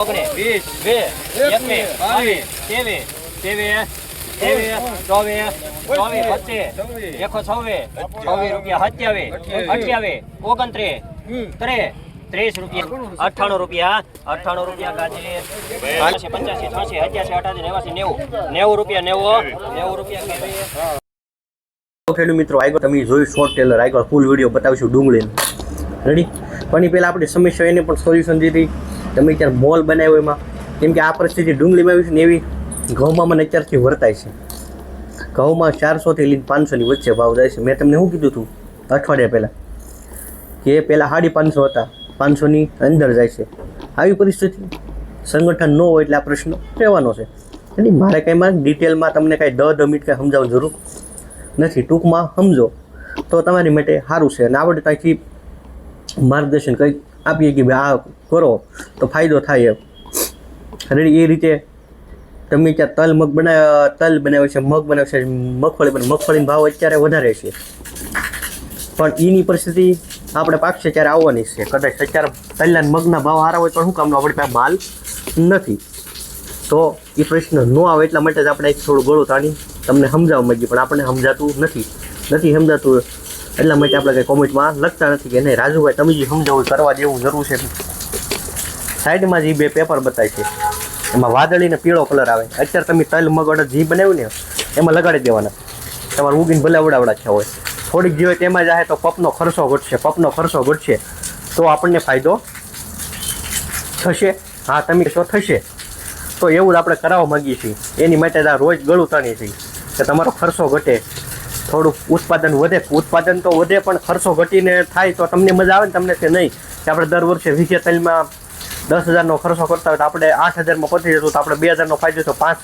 20, 21, 22, 23, 24, 25, 26 રૂપિયા 27, 28, 29, 30 રૂપિયા 98 રૂપિયા 98 ગાજર 85, 86, 87, 88, 90 રૂપિયા 90 રૂપિયા ખેડૂત મિત્રો આગળ તમે જોયું શોર્ટ ટેલર આગળ ફૂલ વિડીયો બતાવીશું ડુંગળીનો રેડી પણ એ પહેલાં આપણે સમસ્યા એને પણ સોલ્યુશન દીધી તમે ત્યારે મોલ બનાવ્યો એમાં કેમ કે આ પરિસ્થિતિ ડુંગળીમાં આવી છે ને એવી ઘઉંમાં મને અત્યારથી વર્તાય છે ઘઉંમાં 400 થી લઈને 500ની વચ્ચે ભાવ જાય છે મેં તમને શું કીધું હતું અઠવાડિયા પહેલાં કે પહેલાં 550 હતા 500ની અંદર જાય છે આવી પરિસ્થિતિ સંગઠન ન હોય એટલે આ પ્રશ્ન રહેવાનો છે એટલે મારે કંઈમાં ડિટેલમાં તમને કાંઈ દ મિનિટ કાંઈ સમજાવવાનું જરૂર નથી ટૂંકમાં સમજો તો તમારી માટે સારું છે અને આપણે ત્યાંથી માર્ગદર્શન કંઈક આપીએ કે ભાઈ આ કરો તો ફાયદો થાય એમ રેડી એ રીતે તમે ત્યાં તલ બનાવે છે મગ બનાવે છે મગફળીનો ભાવ અત્યારે વધારે છે પણ એની પરિસ્થિતિ આપણે પાકશે ત્યારે આવવાની છે કદાચ અત્યારે તલના મગના ભાવ સારા હોય પણ શું કામનો આપણી પાસે માલ નથી તો એ પ્રશ્ન ન આવે એટલા માટે જ આપણે થોડું ગળું તાણી તમને સમજાવવા માંગીએ પણ આપણે સમજાતું નથી સમજાતું એટલા માટે આપણે કંઈ કોમેન્ટમાં લખતા નથી કે નહીં રાજુભાઈ તમે જે સમજાવું કરવા જેવું જરૂર છે સાઈડમાં જે બે પેપર બતાવે છે એમાં વાદળી ને પીળો કલર આવે અત્યારે તમે તલ મગ અડદ જે બનાવ્યું ને એમાં લગાડી દેવાના તમારે ઉગીને ભલે અવડાવડા છે હોય થોડીક જે હોય તેમાં જાય તો પપનો ખર્ચો ઘટશે તો આપણને ફાયદો થશે હા તમે શું થશે તો એવું જ આપણે કરાવવા માગીએ છીએ એની માટે આ રોજ ગળું તાણીએ છીએ કે તમારો ખર્ચો ઘટે થોડુંક ઉત્પાદન તો વધે પણ ખર્ચો ઘટીને થાય તો તમને મજા આવે ને તમને કે નહીં કે આપણે દર વર્ષે વીઘે તલમાં 10,000નો ખર્ચો કરતા હોય તો આપણે 8,000માં પતી જતું તો આપણે 2,000નો ફાયદો તો 5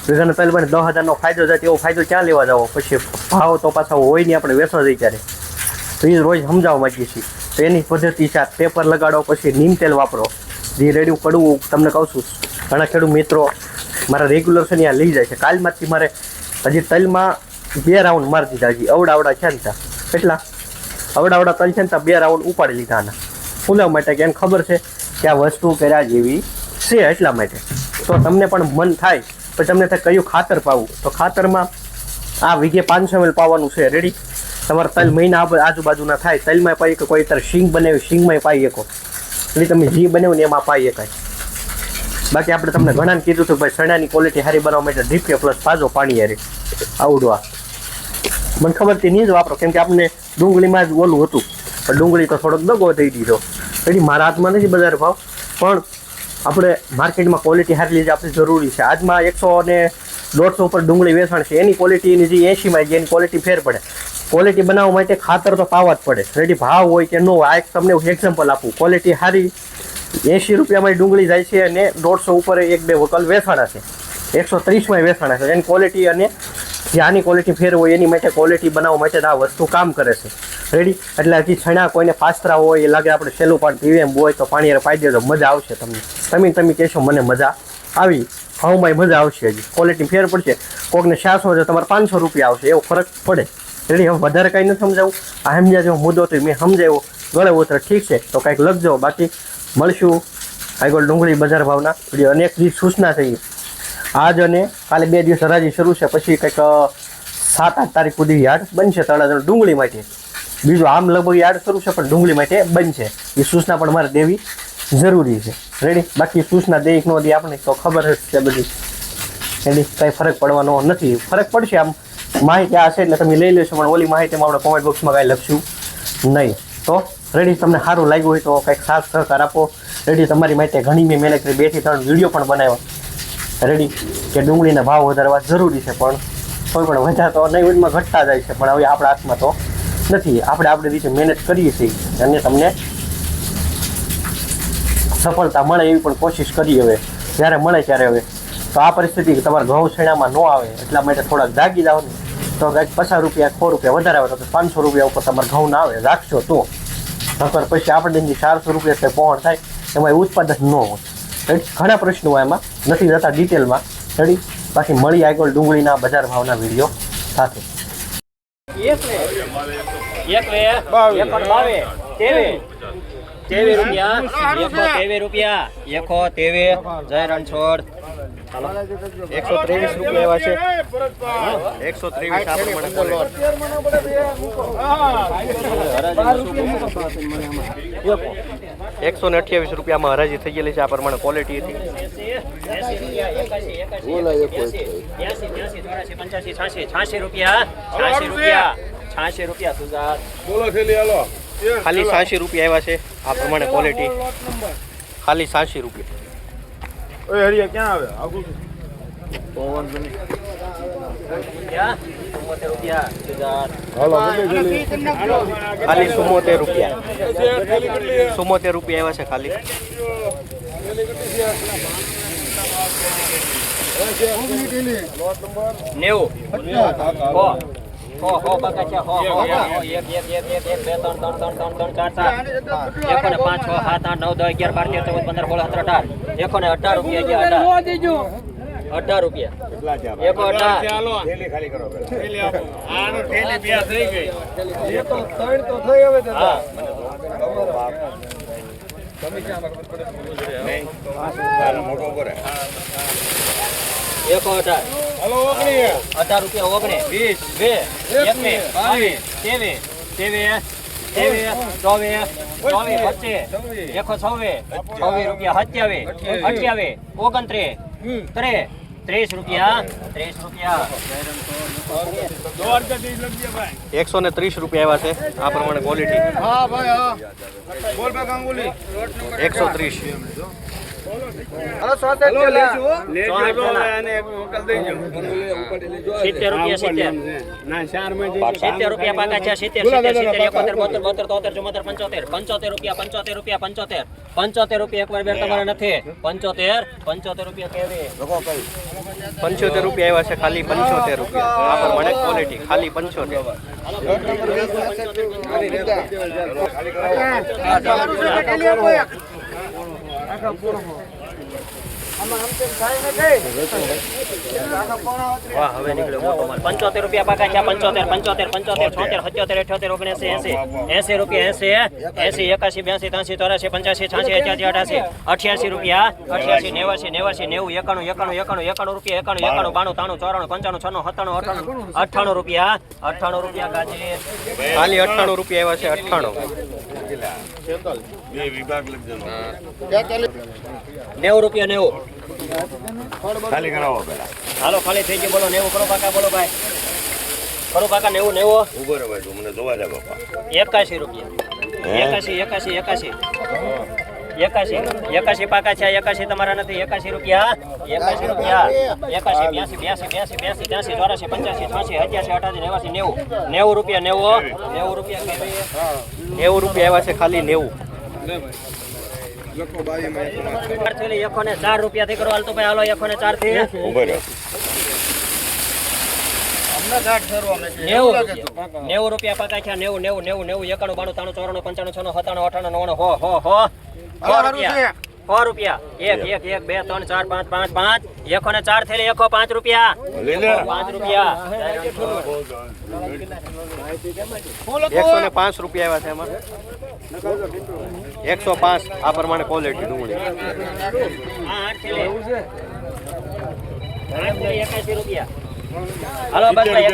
વીઘાના તલ બને 10,000નો ફાયદો જાય એવો ફાયદો ક્યાં લેવા જાવ પછી ભાવ તો પાછા હોય નહીં આપણે વેચવા જઈ ત્યારે તો એ રોજ સમજાવવા માગીએ છીએ તો એની પદ્ધતિ છે પેપર લગાડો પછી નીમ તેલ વાપરો જે રેડ્યું કડવું તમને કહું છું ઘણા ખેડૂત મિત્રો મારા રેગ્યુલર છે ને ત્યાં લઈ જાય છે કાલમાંથી મારે હજી તલમાં 2 રાઉન્ડ મારી દીધા હજી અવડાવડા છે ને ત્યાં કેટલા અવડાવડા તલ છે ને ત્યાં 2 રાઉન્ડ ઉપાડી લીધા આના ફૂલવા માટે કે એને ખબર છે કે આ વસ્તુ કર્યા જેવી છે એટલા માટે તો તમને પણ મન થાય પણ તમને થાય કયું ખાતર પાવું તો ખાતરમાં આ વીઘે 500 ml પાવાનું છે રેડી તમારે તલ મહિના આજુબાજુના થાય તલમાં પાઈ કે કોઈ તારે શીંગ બનાવી શીંગમાં પાઈ શકો એટલે તમે જે બનાવ્યું ને એમાં પાઈ શકાય બાકી આપણે તમને ઘણાને કીધું હતું ભાઈ ચણાની ક્વોલિટી સારી બનાવવા માટે DPA પ્લસ પાજો પાણી હારે આવડવા મને ખબર તે નહીં જ વાપરો કેમ કે આપણે ડુંગળીમાં જ ઓલું હતું પણ ડુંગળી તો થોડોક દગો થઈ દીધો એટલે મારા હાથમાં નથી બજાર ભાવ પણ આપણે માર્કેટમાં ક્વોલિટી સારી લીધી આપણે જરૂરી છે આજમાં 100 ને 150 ઉપર ડુંગળી વેચાણ છે એની ક્વોલિટીની જે 80માં એની ક્વોલિટી ફેર પડે ક્વોલિટી બનાવવા માટે ખાતર તો પાવા જ પડે રેડી ભાવ હોય કે ન હોય આ એક તમને એક્ઝામ્પલ આપું ક્વોલિટી સારી 80 રૂપિયામાં ડુંગળી જાય છે અને 150 ઉપર 1-2 વકલ વેચાણા છે 130માં વેચાણા છે એની ક્વોલિટી અને જે આની ક્વોલિટી ફેર હોય એની માટે ક્વોલિટી બનાવવા માટે આ વસ્તુ કામ કરે છે રેડી એટલે હજી છણા કોઈને પાસ્ત્રા હોય એ લાગે આપણે સહેલું પાણી પીવે એમ હોય તો પાણી પાઈ દેજો મજા આવશે તમે કહેશો મને મજા આવી ભાવમાં મજા આવશે હજી ક્વોલિટી ફેર પડશે કોકને 400 છે તમારે 500 રૂપિયા આવશે એવો ફરક પડે રેડી હવે વધારે કાંઈ નથી સમજાવું આ સમજ્યા જેવો મુદ્દો તો મેં સમજાવ્યો ગળે ઉતરે ઠીક છે તો કાંઈક લખજો બાકી મળશું આગળ ડુંગળી બજાર ભાવના વિડીયો અનેક જે સૂચના થઈ આજ અને કાલે 2 દિવસ હરાજી શરૂ છે પછી કંઈક 7-8 તારીખ સુધી યાર્ડ બનશે તળાજા ડુંગળી માટે બીજું આમ લગભગ યાર્ડ શરૂ છે પણ ડુંગળી માટે બનશે એ સૂચના પણ મારે દેવી જરૂરી છે રેડી બાકી સૂચના દે ન દે આપણે તો ખબર જ છે બધી રેડી કંઈ ફરક પડવાનો નથી ફરક પડશે આમ માહિતી આ છે એટલે તમે લઈ લેશો પણ ઓલી માહિતીમાં આપણે કોમેન્ટ બોક્સમાં કાંઈ લખશું નહીં તો રેડી તમને સારું લાગ્યું હોય તો કંઈક સાથ સહકાર આપો રેડી તમારી માટે ઘણી મેં મહેનત કરી 2 થી 3 વિડીયો પણ બનાવ્યા રેડી કે ડુંગળીના ભાવ વધારવા જરૂરી છે પણ કોઈ પણ વધ્યા તો નહીં વધમાં ઘટતા જાય છે પણ હવે આપણા હાથમાં તો નથી આપણે આપણી રીતે મહેનત કરીએ છીએ અને તમને સફળતા મળે એવી પણ કોશિશ કરીએ હવે જ્યારે મળે ત્યારે હવે તો આ પરિસ્થિતિ તમારા ઘઉં છેણામાં ન આવે એટલા માટે થોડાક જાગી જાઓ ને તો કંઈક 50 રૂપિયા 100 રૂપિયા વધારે આવે તો 500 રૂપિયા ઉપર તમારે ઘઉં ના આવે રાખશો તો નકર પછી આપણે 400 રૂપિયા પહોંચ થાય એમાં ઉત્પાદન ન હોય ઘણા પ્રશ્નો હોય એમાં નથી જતા ડિટેલમાં રેડી બાકી મળી આગળ ડુંગળીના બજાર ભાવના વિડીયો સાથે 21, 22, 23, 23 રૂપિયા 123 રૂપિયા 123 જય રણછોડ. ચાલો 123 રૂપિયા એવા છે 123 આ પ્રમાણે ક્વોલિટી 128 રૂપિયામાં હરાજી થઈ ગયેલી છે આ પ્રમાણે ક્વોલિટી હતી. 86 રૂપિયા 86 રૂપિયા સુજાત. ખાલી 86 રૂપિયા આવ્યા છે આ પ્રમાણે ક્વોલિટી ખાલી 86 રૂપિયા. ઓય હરિયા ક્યાં આવે આગુ રૂપિયા સુજાત. ખાલી 74 રૂપિયા 74 રૂપિયા આવ્યા છે ખાલી. નેવું હો બકા છે હો 1 1 1 1 2 3 3 3 4 5 6 7 8 9 10 11 12 13 14 15 16 17 18 રૂપિયા 18 રૂપિયા 118 ખાલી કરો આનો થેલી બે થઈ ગઈ એ તો ત્રણ તો થઈ હવે તો હા મોટો કરે 118 હાલો ઓગણી 18 રૂપિયા 19 20 21 22 23 24 રૂપિયા 27 29 30 રૂપિયા 130 રૂપિયા આવ્યા છે આ પ્રમાણે ક્વોલિટી. હા ભાઈ હા બોલ બે ગાંગુલી 130 હાલો 66 લેજો લેજો અને વકલ દેજો 70 રૂપિયા 70 ના ચાર માં 70 રૂપિયા પાકા છે 70 71 72 73 74 75 75 રૂપિયા એકવાર બેર તમારે નથી 75 રૂપિયા કેવી 75 રૂપિયા આવ્યા છે ખાલી 75 રૂપિયા આ પ્રમાણે ક્વોલિટી ખાલી 75. વાહ હવે નીકળ્યો મોટો માલ 75 રૂપિયા પાકા છે 75 75 75 76 77 78 79 80 રૂપિયા 80 81 82 83 84 85 86 88 રૂપિયા 88 89 90 રૂપિયા 91 રૂપિયા 98 ગાજી ખાલી 98 રૂપિયા આવ્યા છે 98 બે વિભાગ લખજો 90 રૂપિયા 90 ખાલી કરાવો પેલા હાલો ખાલી થઈ ગયું બોલો 90 કરો કાકા બોલો ભાઈ કરો કાકા 90 ઉભો રહો ભાઈ તું મને જોવા દે બાપા 81 રૂપિયા 81 પાકા છે 81 તમારા નથી 81 રૂપિયા 81 82 83 84 85 86 88 89 90 રૂપિયા 90 રૂપિયા આવ્યા છે ખાલી 90. લખો બાજી માં 104 રૂપિયા થી કરો હાલ તો ભાઈ હાલો 104 થી ઉભો રહો 90 રૂપિયા પાકા છે 90 91 92 93 94 95 96 97 98 99 100 રૂપિયા 1 2 3 4 5 5 5 104 થેલી 105 રૂપિયા 5 રૂપિયા 105 રૂપિયા આવ્યા છે એમાં 105 આ પ્રમાણે ક્વોલિટી ડુંગળી. આ 8 થેલી 81 રૂપિયા હાલો બસ ભાઈ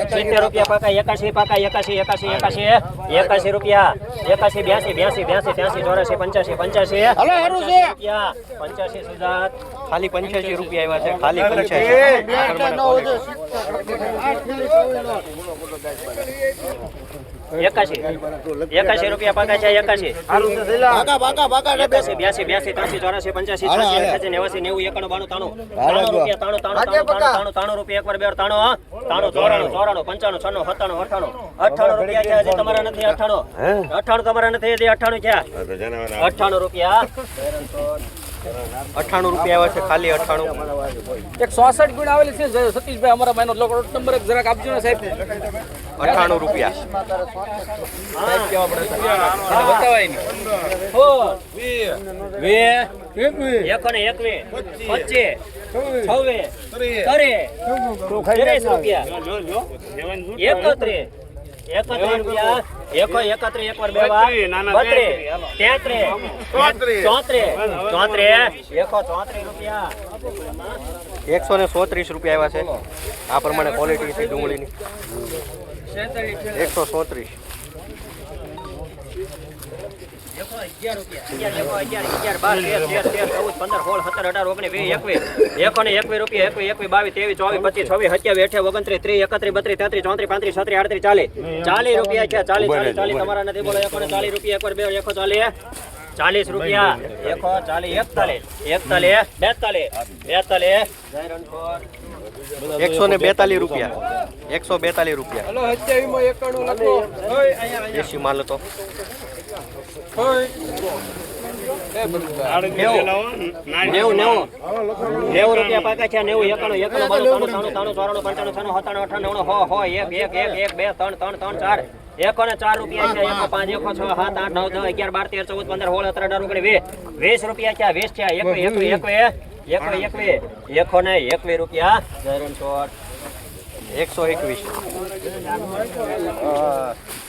70 રૂપિયા પાકા 81 પાકા 81 રૂપિયા 81 82 85 હાલો હારું છે 85 સુજાત ખાલી 85 રૂપિયા આવ્યા છે ખાલી 81 રૂપિયા પાકા છે 81 82 83 84 85 86 89 90 91 92 93 રૂપિયા એકવાર બે 93 94 95 96 97 98 રૂપિયા છે હજી તમારા નથી 98 તમારા નથી હજી 98 છે 98 રૂપિયા 98 રૂપિયા આવ્યા છે ખાલી 98 એક 66 ગુણ આવેલી છે સતીશભાઈ અમારા ભાઈનો નંબર એક જરાક આપજો ને સાહેબ 98 રૂપિયા સાહેબ કેવા પડે છે બતાવાય નહીં હો 21 રૂપિયા 31 31 રૂપિયા એકો 31 એકવાર બે વાર 32 33 34 એકો 34 રૂપિયા 134 રૂપિયા આવ્યા છે આ પ્રમાણે ક્વોલિટી છે ડુંગળીની 134 11 રૂપિયા 12 13 14 15 16 17 18 19 20 21 એકોને 21 રૂપિયા 21 22 23 24 25 26 27 28 29 30 31 33 34 35 36 40 રૂપિયા છે 40 તમારા નથી બોલો એકોને 40 રૂપિયા એકવાર બે એકો 40 40 રૂપિયા એકો 40 41 142 રૂપિયા 142 રૂપિયા હલો 27 માં 91 લખો દેશી માલ હતો નેવું રૂપિયા પાકા છે 90 91 4 રૂપિયા છે એકો 5 એકો 6 7 8 9 10 11 12 13 14 15 16 17 18 19 20 રૂપિયા છે 20 છે 21 એકો ને 21 રૂપિયા 121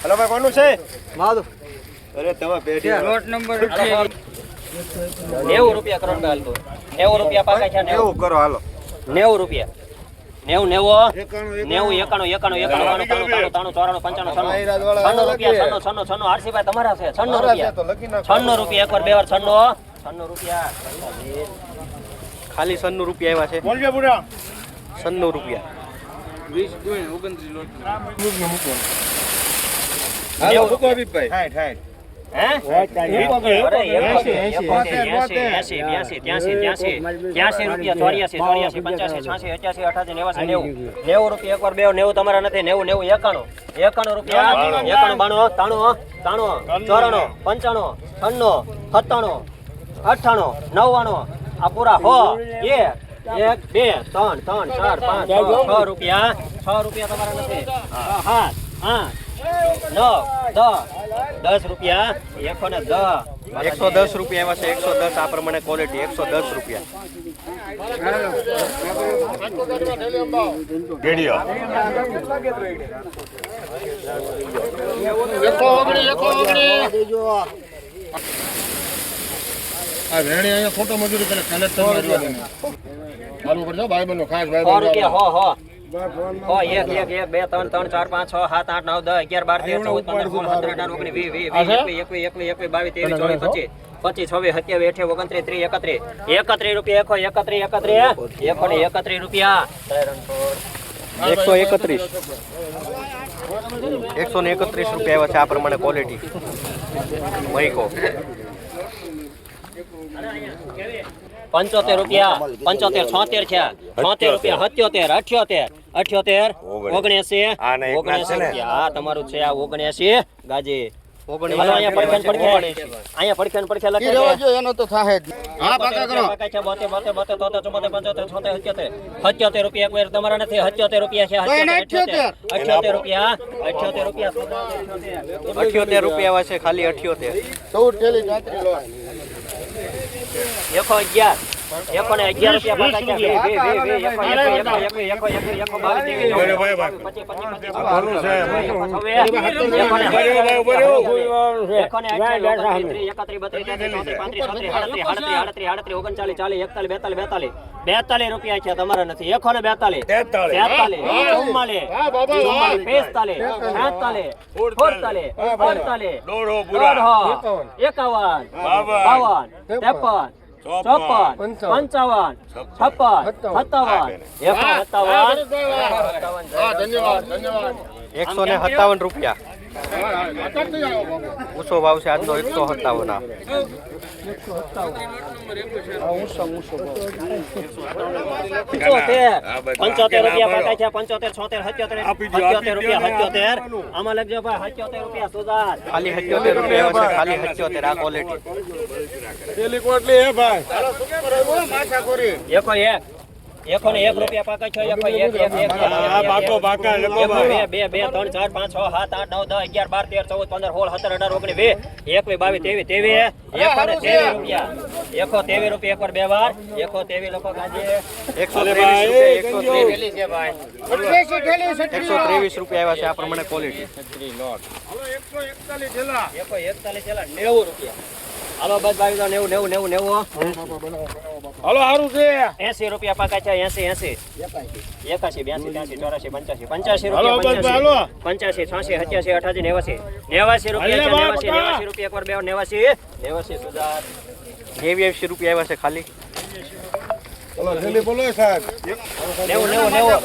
હલો ભાઈ કોનું છે માધુ અરે તમે બેઠી લોટ નંબર 90 રૂપિયા કરોડ હાલ તો 90 રૂપિયા પાકા છે 90 એવું કરો હાલો 90 રૂપિયા 90 96 આરસીભાઈ તમારા છે 96 રૂપિયા એકવાર બે વાર 96 રૂપિયા ખાલી 96 રૂપિયા આવ્યા છે બોલજો બુડા 96 રૂપિયા 20 29 લોટ હાલો મૂકો દીપભાઈ હાઈટ હે? અરે, 81, 90 રૂપિયા એકવાર બે 90 તમારા નથી 90 91 રૂપિયા 91 92 93 94 95 96 97 98 આ પૂરા 100 1 2 3 4 5 6 રૂપિયા તમારા નથી 7 8 9 10 રૂપિયા 110 110 રૂપિયા આવ્યા છે 110 આ પ્રમાણે ક્વોલિટી 110 રૂપિયા ગેડિયો આ વેણી અહીંયા ખોટો મજૂરી કરે કલેક્ટર મારવા દે ચાલુ કરજો ભાઈ બંધો ખાસ ભાઈ 100 રૂપિયા 1 1 2 3 4 5 6 7 8 9 10 11 12 13 14 15 16 17 18 19 20 21 22 23 24 25 26 27 28 29 30 31 રૂપિયા 131 રૂપિયા 131 રૂપિયા આવ્યા છે આ પ્રમાણે ક્વોલિટી મહિકો 75 રૂપિયા 75 76 છે 76 રૂપિયા 77 78 78 79 રૂપિયા આ તમારું છે આ 79 ગાજી 79 અહીંયા પડખે લખે છે એનો તો થાય હા પાકા કરો 77 રૂપિયા એકવાર તમારા નથી 77 રૂપિયા છે 78 રૂપિયા 78 રૂપિયા આવ્યા છે ખાલી 78 14 થેલી 111 રૂપિયા પાકા રૂપિયા છે તમારા નથી 142 43 157 રૂપિયા ઊંચો ભાવ છે આજનો 157 પંચોતેર રૂપિયા પાકા છે 75 76 રૂપિયા આમાં લખજો ભાઈ 77 રૂપિયા સુધાર ખાલી 77 રૂપિયા આવ્યા છે ખાલી 77 આ ક્વોલિટી થેલી કોટલી હે ભાઈ માથા કોરી 101 1 ને 1 રૂપિયા પાકા છે. 1 બે 3 4 5 6 7 8 9 10 11 12 13 14 15 16 17 18 19 20 21 22 23 23 રૂપિયા એકવાર બે વાર 123 લોકો ગાજે 123 રૂપિયા આવ્યા છે આ પ્રમાણે ક્વોલિટી. હાલો 141 થેલા. 141 રૂપિયા. હાલો બસ ભાઈ 90 હાલો સારું છે 80 રૂપિયા પાકા છે. 80 81 82 83 84 85 હાલો બસ ભાઈ, હાલો. 85 86 88 88 89 રૂપિયા એકવાર બે 89 સુધાર 89 રૂપિયા આવ્યા છે ખાલી. હાલો જલ્દી બોલો સાહેબ 90 રૂપિયા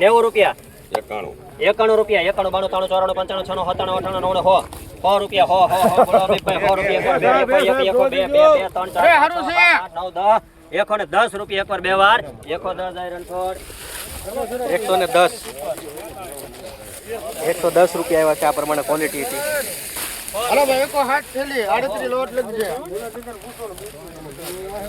91 રૂપિયા 91 92 93 94 95 96 97 98 99 100 રૂપિયા 100 બોલો ભાઈ 100 રૂપિયા એકવાર 2 1 10 રૂપિયા એકવાર બે વાર 110 રૂપિયા આવ્યા છે આ પ્રમાણે ક્વોલિટી હતી. હાલો ભાઈ 160 થેલી 38 લોટ લખજે.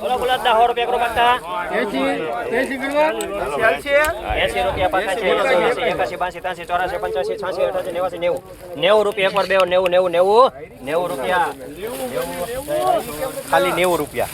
બોલો બોલો 10 રૂપિયા એકરો પાકા 80 ગણવા 80 રૂપિયા પાકા છે 81 82 83 84 85 86 88 90 રૂપિયા એકવાર બે 90 રૂપિયા ખાલી 90 રૂપિયા.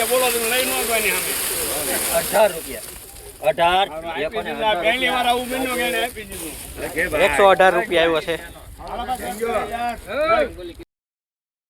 બોલો તમે લઈ નો ગવાની સામે 18 રૂપિયા પહેલી વાર આવું બન્યું કે એને આપી દીધું 118 રૂપિયા આવ્યો છે. હાલો બસ